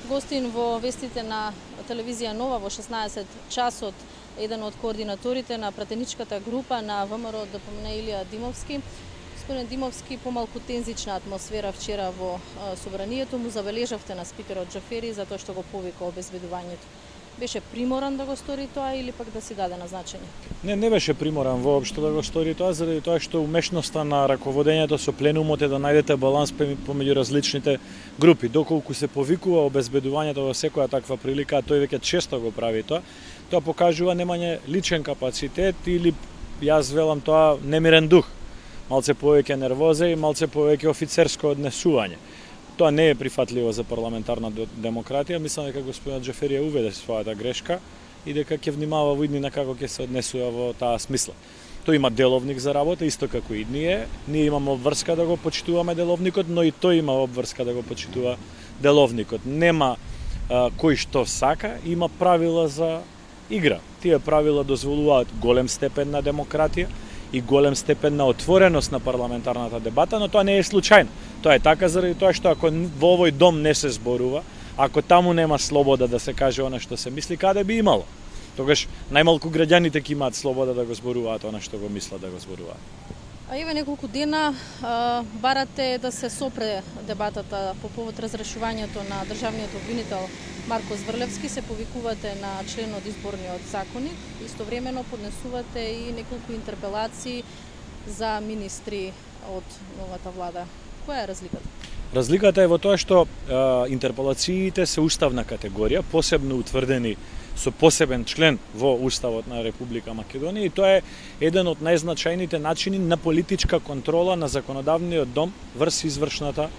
Гостин во вестите на телевизија Нова во 16 часот еден од координаторите на пратеничката група на ВМРО ДПМН Илија Димовски. Господин Димовски, помалку тензична атмосфера вчера во собранието му забележавте на спикерот Џафери затоа што го повика обезбедувањето. Беше приморан да го стори тоа или пак да си даде на значење? Не беше приморан воопшто да го стори тоа, заради тоа што умешноста на раководењето со пленумот е да најдете баланс помеѓу различните групи. Доколку се повикува обезбедувањето во секоја таква прилика, а тој веќе често го прави тоа покажува немање личен капацитет или, јас велам тоа, немирен дух. Малце повеќе нервоза и малце повеќе офицерско однесување. Тоа не е прифатливо за парламентарна демократија. Мислам дека господинот Џафери уведе својата грешка и дека ќе внимава во иднина како ќе се однесува во таа смисла. Тој има деловник за работа, исто како и ние. Ние имаме обврска да го почитуваме деловникот, но и тој има обврска да го почитува деловникот. Нема кој што сака, има правила за игра. Тие правила дозволуваат голем степен на демократија и голем степен на отвореност на парламентарната дебата, но тоа не е случајно. Тоа е така заради тоа што ако во овој дом не се зборува, ако таму нема слобода да се каже она што се мисли, каде би имало? Тогаш најмалку граѓаните ќе имаат слобода да го зборуваат она што го мислат да го зборуваат. А еве неколку дена барате да се сопре дебатата по повод разрешувањето на државниот обвинител Марко Зврлевски, се повикувате на член од изборниот законник, истовремено поднесувате и неколку интерпелации за министри од новата влада. Која е разликата? Разликата е во тоа што интерпелациите се уставна категорија, посебно утврдени со посебен член во Уставот на Република Македонија, и тоа е еден од најзначајните начини на политичка контрола на законодавниот дом врз извршната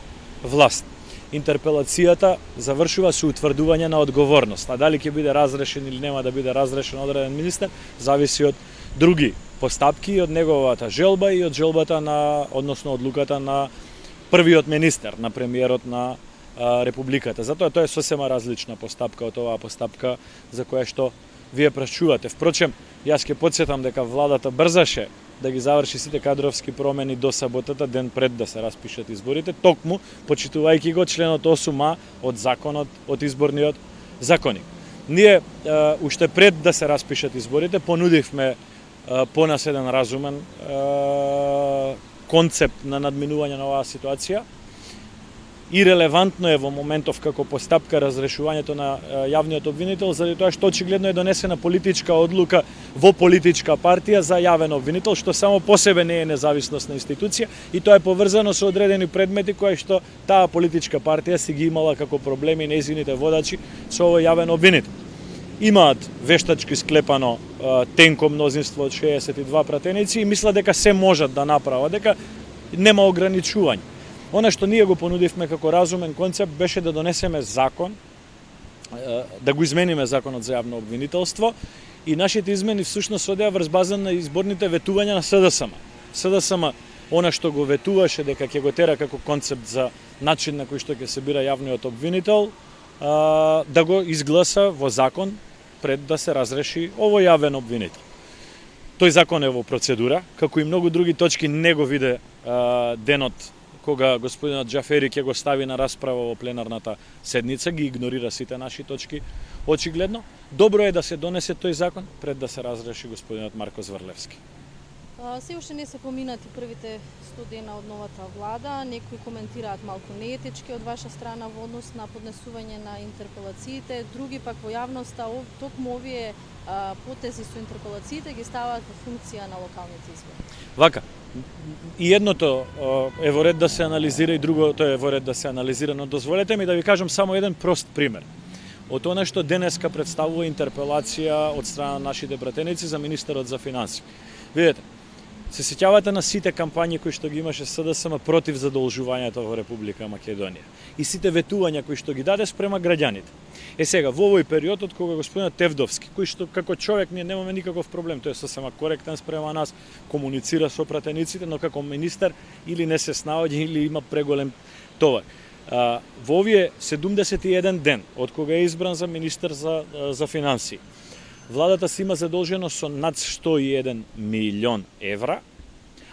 власт. Интерпелацијата завршува со утврдување на одговорност, а дали ќе биде разрешен или нема да биде разрешен одреден министер, зависи од други постапки, од неговата желба и од желбата на, односно одлуката на првиот министер, на премиерот на Републиката. Затоа тоа е сосема различна постапка од оваа постапка за која што вие прашувате. Впрочем, јас ќе потсетам дека владата брзаше да ги заврши сите кадровски промени до саботата, ден пред да се распишат изборите, токму почитувајќи го членот 8а од законот, од изборниот законник. Ние уште пред да се распишат изборите понудивме понаседен разумен концепт на надминување на оваа ситуација. И релевантно е во моментов како постапка разрешувањето на јавниот обвинител, заради тоа што очигледно е донесена политичка одлука во политичка партија за јавен обвинител, што само по себе не е независност на институција, и тоа е поврзано со одредени предмети кои што таа политичка партија си ги имала како проблеми нејзините водачи со овој јавен обвинител. Имаат вештачки склепано тенко мнозинство од 62 пратеници и мисла дека се можат да направат, дека нема ограничување. Она што ние го понудивме како разумен концепт беше да донесеме закон, да го измениме законот за јавно обвинителство, и нашите измени всушност одеа врз база на изборните ветувања на СДСМ. СДСМ она што го ветуваше дека ќе го тера како концепт за начин на кој што ќе се бира јавниот обвинител, да го изгласа во закон пред да се разреши овој јавен обвинител. Тој закон е во процедура, како и многу други точки не го виде денот кога господинот Џафери ќе го стави на расправа во пленарната седница, ги игнорира сите наши точки очигледно. Добро е да се донесе тој закон пред да се разреши господинот Марко Зврлевски. Се уште не се поминати првите 100 дена од новата влада. Некои коментираат малку неетички од ваша страна во однос на поднесување на интерпелациите, други пак во јавноста токму овие потези со интерпелациите ги ставаат во функција на локалните избори. Вака, и едното е во ред да се анализира и другото е во ред да се анализира, но дозволете ми да ви кажам само еден прост пример. Од она што денеска представува интерпелација од страна на нашите пратеници за министерот за финансии. Видете, се сеќавате на сите кампањи кои што ги имаше СДСМ против задолжувањето во Република Македонија и сите ветувања кои што ги даде спрема граѓаните. Сега, во овој период од кога господинот Тевдовски, кој што како човек ние немаме никаков проблем, тој е сосема коректен спрема нас, комуницира со пратениците, но како министер или не се снаоѓа или има преголем товар. Во овие 71 ден од кога е избран за министер за финансии, владата си има задолжено со над 101 милион евра,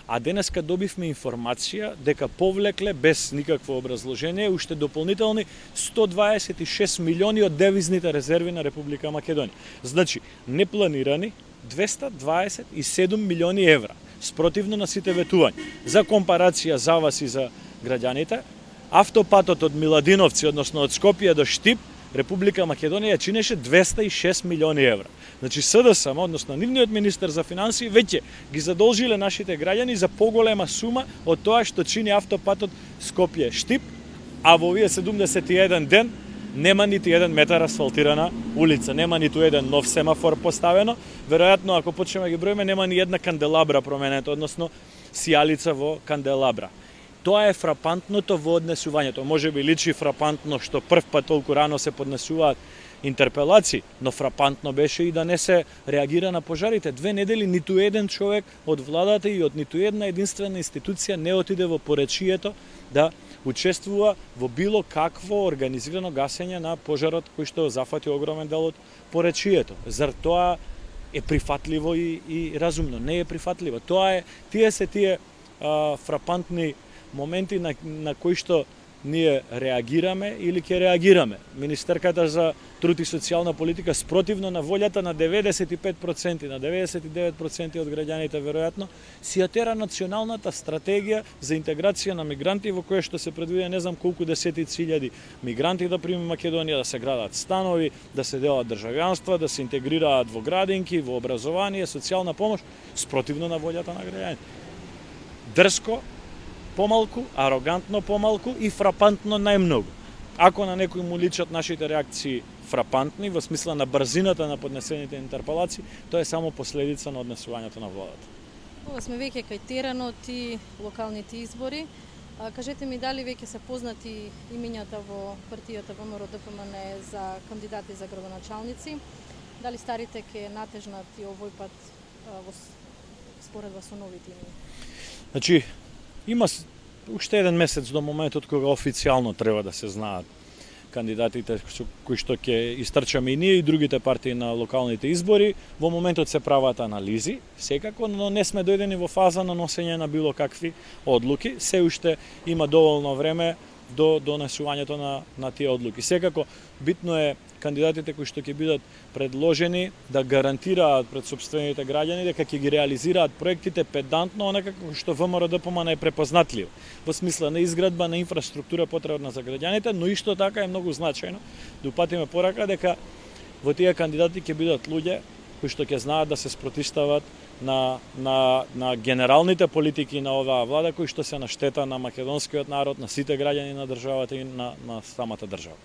а денеска добивме информација дека повлекле без никакво образложение уште дополнителни 126 милиони од девизните резерви на Република Македонија. Значи, непланирани 227 милиони евра, спротивно на сите ветувања. За компарација за вас и за граѓаните, автопатот од Миладиновци, односно од Скопје до Штип, Република Македонија чинеше 206 милиони евра. Значи СДСМ, односно нивниот министер за финансии, веќе ги задолжиле нашите граѓани за поголема сума од тоа што чини автопатот Скопје-Штип, а во овие 71 ден нема нити еден метар асфалтирана улица, нема ниту еден нов семафор поставено. Веројатно, ако почнеме да ги броиме, нема ни една канделабра променета, односно сијалица во канделабра. Тоа е фрапантното во однесувањето. Може би личи фрапантно што прв пат толку рано се поднесуваат интерпелации, но фрапантно беше и да не се реагира на пожарите. 2 недели ниту еден човек од владата и од ниту една единствена институција не отиде во поречието да учествува во било какво организирано гасење на пожарот кој што зафати огромен дел од поречието. Зар тоа е прифатливо и разумно? Не е прифатливо. Тоа е тие фрапантни моменти на кои што ние реагираме или ќе реагираме. Министерката за труд и социјална политика спротивно на волјата на 95%, на 99% од граѓаните веројатно, си ја тера националната стратегија за интеграција на мигранти во која што се предвидува не знам колку десетици илјади мигранти да прими Македонија, да се градат станови, да се делат државјанства, да се интегрираат во градинки, во образование, социјална помош, спротивно на волјата на граѓаните. Дрско помалку, арогантно помалку и фрапантно најмногу. Ако на некој му личат нашите реакции фрапантни, во смисла на брзината на поднесените интерпелации, тоа е само последица на однесувањето на владата. Ова сме веќе кај теренот и локалните избори. Кажете ми дали веќе се познати имињата во партијата ВМРО-ДПМН за кандидати за градоначалници? Дали старите ќе натежнат и овој пат според вас со новите имиња? Значи, има уште еден месец до моментот кога официјално треба да се знаат кандидатите кои што ќе истрчаме и ние и другите партии на локалните избори. Во моментот се прават анализи, секако, но не сме дојдени во фаза на носење на било какви одлуки. Се уште има доволно време до донесувањето на тие одлуки. Секако, битно е кандидатите кои што ќе бидат предложени да гарантираат пред сопствените граѓани дека ќе ги реализираат проектите педантно, онака како што ВМРО-ДПМН е препознатлив, во смисла на изградба на инфраструктура потребна за граѓаните, но исто така е многу значајно да упатиме порака дека во тие кандидати ќе бидат луѓе кои што ќе знаат да се спротивстават на генералните политики на оваа влада кои што се на штета на македонскиот народ, на сите граѓани на државата и на самата држава.